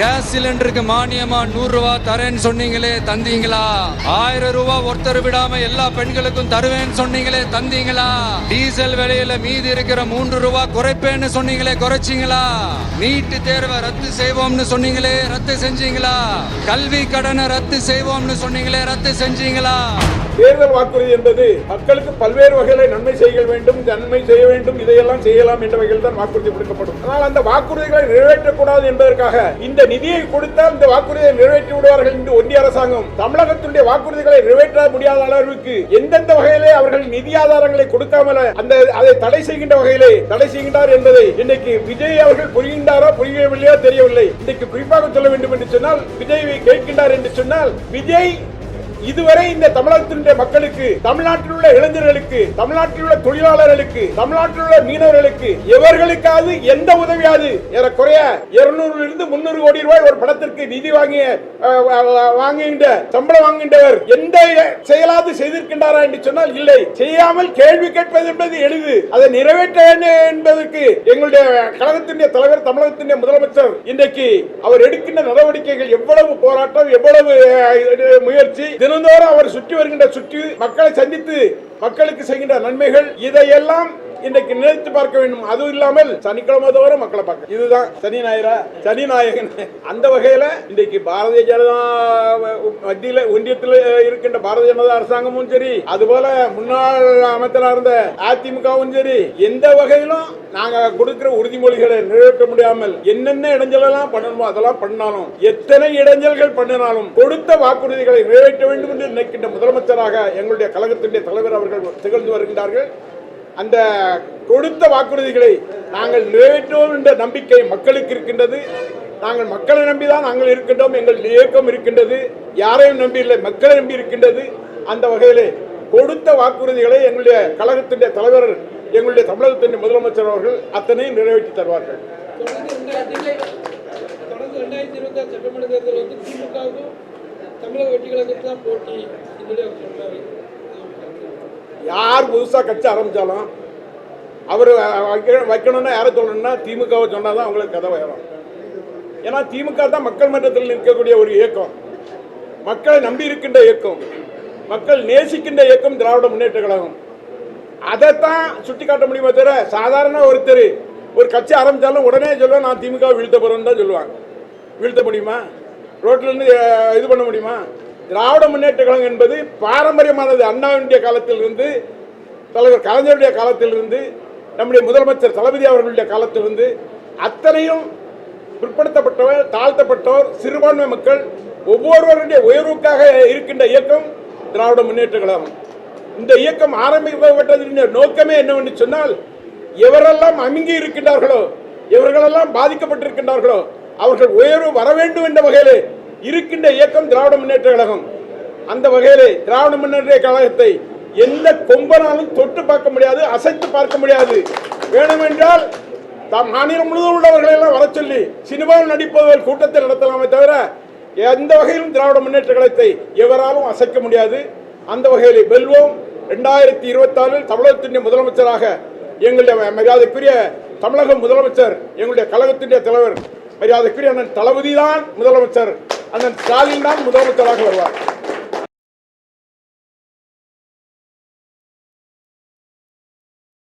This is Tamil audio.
கேஸ் சிலிண்டருக்கு மானியமா 100 ரூபாய் தரேன்னு சொன்னீங்களே, தந்தீங்களா? 1000 ரூபாய் ஒருத்தர் விடாம எல்லா பெண்களுக்கும் தருவேன்னு சொன்னீங்களே, தந்தீங்களா? டீசல் விலையில மீதி இருக்கிற 3 ரூபாய் குறைப்பேன்னு சொன்னீங்களே, குறைச்சிங்களா? நீட்டு தேர்வை ரத்து செய்வோம்னு சொன்னீங்களே, ரத்து செஞ்சீங்களா? கல்வி கடனை ரத்து செய்வோம்னு சொன்னீங்களே, ரத்து செஞ்சீங்களா? தேர்தல் வாக்குறுதி என்பது மக்களுக்கு பல்வேறு வகையில் நன்மை செய்ய வேண்டும், இதையெல்லாம் செய்யலாம் என்ற வகையில் தான் வாக்குறுதி கொடுக்கப்படும். ஆனால் அந்த வாக்குறுதிகளை நிறைவேற்றக்கூடாது என்பதற்காக இந்த நிதியை கொடுத்தால் இந்த வாக்குறுதியை நிறைவேற்றி விடுவார்கள் என்று ஒன்றிய அரசாங்கம் தமிழகத்தினுடைய வாக்குறுதிகளை நிறைவேற்ற முடியாத அளவிற்கு எந்தெந்த வகையிலே அவர்கள் நிதி ஆதாரங்களை கொடுக்காமல் அதை தடை செய்கின்ற வகையிலே தடை செய்கின்றார் என்பதை இன்னைக்கு விஜய் அவர்கள் புரிகின்றாரோ புரியவில்லையோ தெரியவில்லை. இன்னைக்கு குறிப்பாக சொல்ல வேண்டும் என்று சொன்னால், விஜய் கேட்கின்றார் என்று சொன்னால், விஜய் இதுவரை இந்த தமிழகத்தினுடைய மக்களுக்கு, தமிழ்நாட்டில் உள்ள இளைஞர்களுக்கு, தமிழ்நாட்டில் உள்ள தொழிலாளர்களுக்கு, தமிழ்நாட்டில் உள்ள மீனவர்களுக்கு எவர்களுக்காவது எந்த உதவியாவது ஏறக்குறைய 200 இருந்து 300 கோடி ரூபாய் ஒரு படத்திற்கு நிதி வாங்குகின்ற சம்பளம் வாங்குகின்றவர் எந்த செயலாவது செய்திருக்கின்றாரா என்று சொன்னால் இல்லை. செய்யாமல் கேள்வி கேட்பது என்பது எளிது, அதை நிறைவேற்ற என்பதற்கு எங்களுடைய கழகத்தினுடைய தலைவர், தமிழகத்தினுடைய முதலமைச்சர் இன்றைக்கு அவர் எடுக்கின்ற நடவடிக்கைகள் எவ்வளவு போராட்டம், எவ்வளவு முயற்சி, தினந்தோறும் அவர் சுற்றி வருகின்ற மக்களை சந்தித்து மக்களுக்கு செய்கின்ற நன்மைகள், இதையெல்லாம் இன்றைக்கு நினைத்து பார்க்க வேண்டும். அதுவும் இல்லாமல் சனிக்கிழமை தோறும் மக்களை பார்க்க, இதுதான் சனி நாயகன். அந்த வகையில இன்றைக்கு பாரதிய ஜனதா மத்தியில் ஒன்றியத்தில் இருக்கின்ற பாரதிய ஜனதா அரசாங்கமும் சரி, அதுபோல முன்னாள் அமைச்சராக இருந்த அதிமுகவும் சரி, எந்த வகையிலும் நாங்க கொடுக்கிற உறுதிமொழிகளை நிறைவேற்ற முடியாமல் என்னென்ன இடைஞ்சலெல்லாம் பண்ணணுமோ அதெல்லாம் பண்ணாலும், எத்தனை இடைஞ்சல்கள் பண்ணினாலும் கொடுத்த வாக்குறுதிகளை நிறைவேற்ற வேண்டும் என்று நினைக்கின்ற முதலமைச்சராக எங்களுடைய கழகத்தினுடைய தலைவர் அவர்கள் திகழ்ந்து வருகின்றார்கள். அந்த கொடுத்த வாக்குறுதிகளை நாங்கள் நிறைவேற்றுவோம் என்ற நம்பிக்கை மக்களுக்கு இருக்கின்றது. நாங்கள் மக்களை நம்பிதான் நாங்கள் இருக்கின்றோம், எங்கள் இயக்கம் இருக்கின்றது, யாரையும் நம்பி இல்லை, மக்களை நம்பி இருக்கின்றது. அந்த வகையிலே கொடுத்த வாக்குறுதிகளை எங்களுடைய கழகத்தினுடைய தலைவர், எங்களுடைய தமிழகத்தின் முதலமைச்சர் அவர்கள் அத்தனையும் நிறைவேற்றி தருவார்கள். சட்டமன்ற தேர்தல் திமுகவும் தமிழக வெற்றிகளுக்கு தான் போட்டி. யார் புதுசா கட்சி ஆரம்பிச்சாலும் அவர் வைக்கணும்னா யாரை சொல்லணும்னா திமுகவை சொன்னாதான் அவங்களுக்கு கதை வரும். ஏன்னா திமுக தான் மக்கள் மன்றத்தில் நிற்கக்கூடிய ஒரு இயக்கம், மக்களை நம்பி இருக்கின்ற இயக்கம், மக்கள் நேசிக்கின்ற இயக்கம் திராவிட முன்னேற்ற கழகம். அதைத்தான் சுட்டி காட்ட முடியுமே தவிர, சாதாரண ஒருத்தர் ஒரு கட்சி ஆரம்பிச்சாலும் உடனே சொல்லுவேன் நான் திமுக வீழ்த்த போறேன்னு தான் சொல்லுவாங்க. வீழ்த்த முடியுமா? ரோட்ல இருந்து இது பண்ண முடியுமா? திராவிட முன்னேற்ற கழகம் என்பது பாரம்பரியமானது. அண்ணாவுடைய காலத்திலிருந்து, தலைவர் கலைஞருடைய காலத்திலிருந்து, நம்முடைய முதலமைச்சர் தளபதி அவர்களுடைய காலத்திலிருந்து அத்தனையும் பிற்படுத்தப்பட்டவர், தாழ்த்தப்பட்டவர், சிறுபான்மை மக்கள் ஒவ்வொருவருடைய உயர்வுக்காக இருக்கின்ற இயக்கம் திராவிட முன்னேற்ற கழகம். இந்த இயக்கம் ஆரம்பிக்கப்பட்டதின் நோக்கமே என்னவென்று சொன்னால், எவரெல்லாம் அமுங்கி இருக்கின்றார்களோ, எவர்களெல்லாம் பாதிக்கப்பட்டிருக்கின்றார்களோ அவர்கள் உயர்வு வர வேண்டும் என்ற வகையிலே இருக்கின்ற இயக்கம் திராவிட முன்னேற்ற கழகம். அந்த வகையிலே திராவிட முன்னேற்ற கழகத்தை எந்த கொம்பனாலும் தொட்டு பார்க்க முடியாது, அசைத்து பார்க்க முடியாது. வேணுமென்றால் மாநிலம் முழுவதும் உள்ளவர்களை எல்லாம் வர சொல்லி சினிமாவில் நடிப்பவர்கள் கூட்டத்தை நடத்தலாமே தவிர எந்த வகையிலும் திராவிட முன்னேற்ற கழகத்தை எவராலும் அசைக்க முடியாது. அந்த வகையிலே வெல்வோம். 2026 தமிழகத்தின் முதலமைச்சராக எங்களுடைய மரியாதைக்குரிய தமிழக முதலமைச்சர், எங்களுடைய கழகத்தினுடைய தலைவர் மரியாதைக்குரிய அண்ணன் தளபதி தான் முதலமைச்சர், அண்ணன் ஸ்டாலின் தான் முதலமைச்சராக வருவார்.